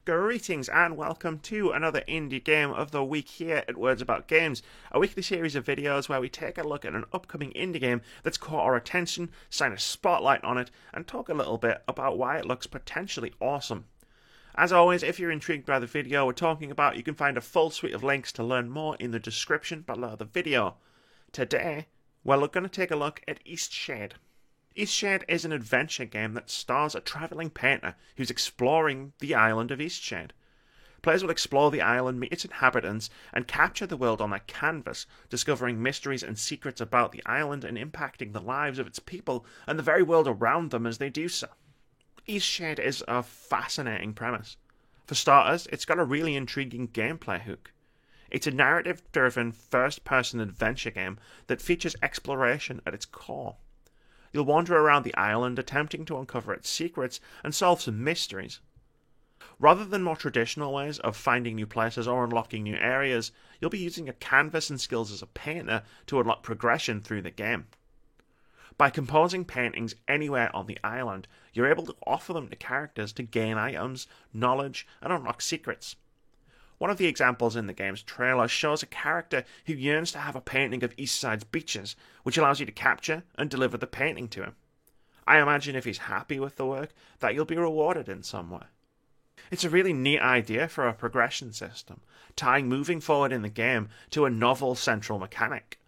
Greetings and welcome to another indie game of the week here at Words About Games, a weekly series of videos where we take a look at an upcoming indie game that's caught our attention, shine a spotlight on it, and talk a little bit about why it looks potentially awesome. As always, if you're intrigued by the video we're talking about, you can find a full suite of links to learn more in the description below the video. Today, we're going to take a look at Eastshade. Eastshade is an adventure game that stars a travelling painter who's exploring the island of Eastshade. Players will explore the island, meet its inhabitants, and capture the world on their canvas, discovering mysteries and secrets about the island and impacting the lives of its people and the very world around them as they do so. Eastshade is a fascinating premise. For starters, it's got a really intriguing gameplay hook. It's a narrative-driven, first-person adventure game that features exploration at its core. You'll wander around the island attempting to uncover its secrets and solve some mysteries. Rather than more traditional ways of finding new places or unlocking new areas, you'll be using your canvas and skills as a painter to unlock progression through the game. By composing paintings anywhere on the island, you're able to offer them to characters to gain items, knowledge, and unlock secrets. One of the examples in the game's trailer shows a character who yearns to have a painting of Eastside's beaches, which allows you to capture and deliver the painting to him. I imagine if he's happy with the work, that you'll be rewarded in some way. It's a really neat idea for a progression system, tying moving forward in the game to a novel central mechanic.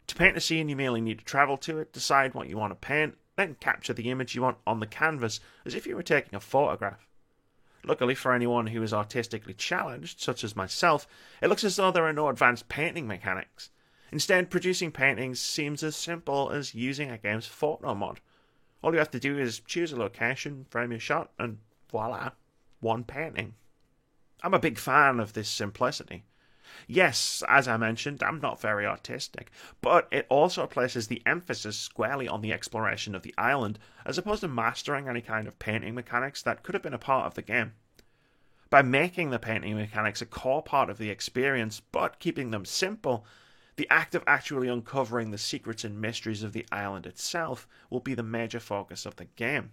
To paint a scene, you merely need to travel to it, decide what you want to paint, then capture the image you want on the canvas as if you were taking a photograph. Luckily for anyone who is artistically challenged, such as myself, it looks as though there are no advanced painting mechanics. Instead, producing paintings seems as simple as using a game's photo mod. All you have to do is choose a location, frame your shot, and voila, one painting. I'm a big fan of this simplicity. Yes, as I mentioned, I'm not very artistic, but it also places the emphasis squarely on the exploration of the island, as opposed to mastering any kind of painting mechanics that could have been a part of the game. By making the painting mechanics a core part of the experience, but keeping them simple, the act of actually uncovering the secrets and mysteries of the island itself will be the major focus of the game.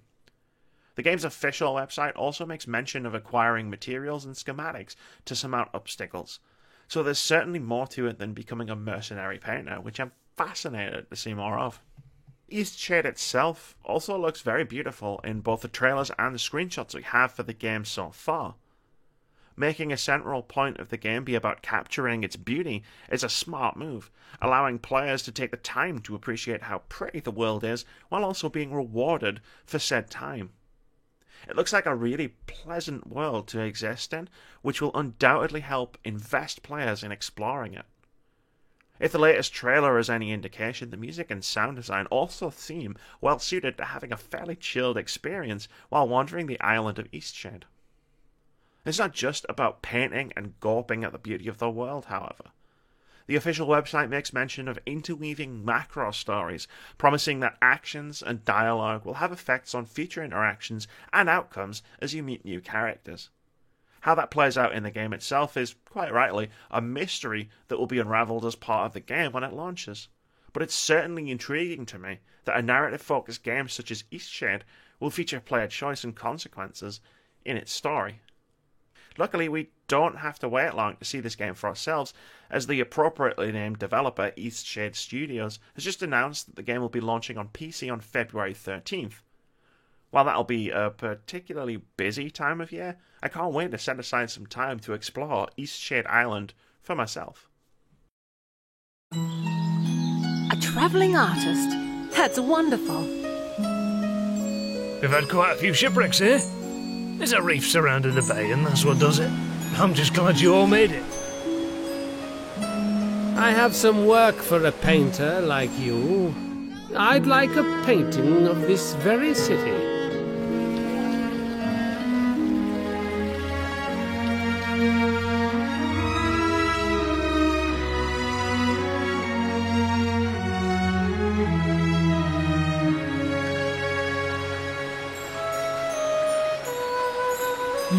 The game's official website also makes mention of acquiring materials and schematics to surmount obstacles, so there's certainly more to it than becoming a mercenary painter, which I'm fascinated to see more of. Eastshade itself also looks very beautiful in both the trailers and the screenshots we have for the game so far. Making a central point of the game be about capturing its beauty is a smart move, allowing players to take the time to appreciate how pretty the world is while also being rewarded for said time. It looks like a really pleasant world to exist in, which will undoubtedly help invest players in exploring it. If the latest trailer is any indication, the music and sound design also seem well suited to having a fairly chilled experience while wandering the island of Eastshade. It's not just about painting and gawping at the beauty of the world, however. The official website makes mention of interweaving macro stories, promising that actions and dialogue will have effects on future interactions and outcomes as you meet new characters. How that plays out in the game itself is, quite rightly, a mystery that will be unravelled as part of the game when it launches. But it's certainly intriguing to me that a narrative-focused game such as Eastshade will feature player choice and consequences in its story. Luckily, we don't have to wait long to see this game for ourselves, as the appropriately named developer Eastshade Studios has just announced that the game will be launching on PC on February 13th. While that'll be a particularly busy time of year, I can't wait to set aside some time to explore Eastshade Island for myself. A travelling artist? That's wonderful. We've had quite a few shipwrecks here. There's a reef surrounding the bay, and that's what does it. I'm just glad you all made it. I have some work for a painter like you. I'd like a painting of this very city.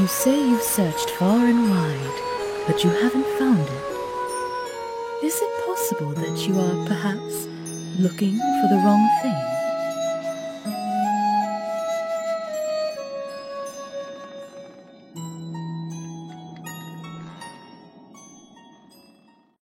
You say you've searched far and wide, but you haven't found it. Is it possible that you are perhaps looking for the wrong thing?